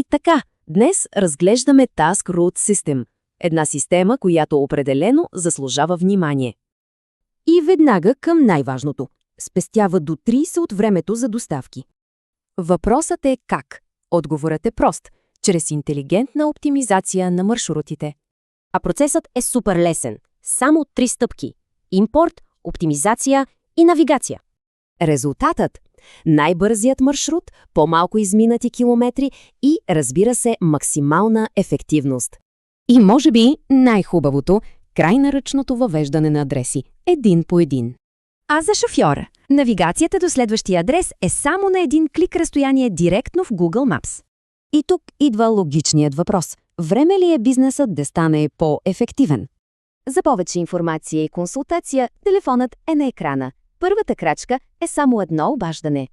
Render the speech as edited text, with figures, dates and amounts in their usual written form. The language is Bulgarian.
така, днес разглеждаме Task Route System, една система, която определено заслужава внимание. И веднага към най-важното – спестява до 30 от времето за доставки. Въпросът е как? Отговорът е прост – чрез интелигентна оптимизация на маршрутите. А процесът е супер лесен. Само 3 стъпки – импорт, оптимизация и навигация. Резултатът – най-бързият маршрут, по-малко изминати километри и, разбира се, максимална ефективност. И може би най-хубавото – край на ръчното въвеждане на адреси, един по един. А за шофьора, навигацията до следващия адрес е само на един клик разстояние директно в Google Maps. И тук идва логичният въпрос. Време ли е бизнесът да стане по-ефективен? За повече информация и консултация, телефонът е на екрана. Първата крачка е само едно обаждане.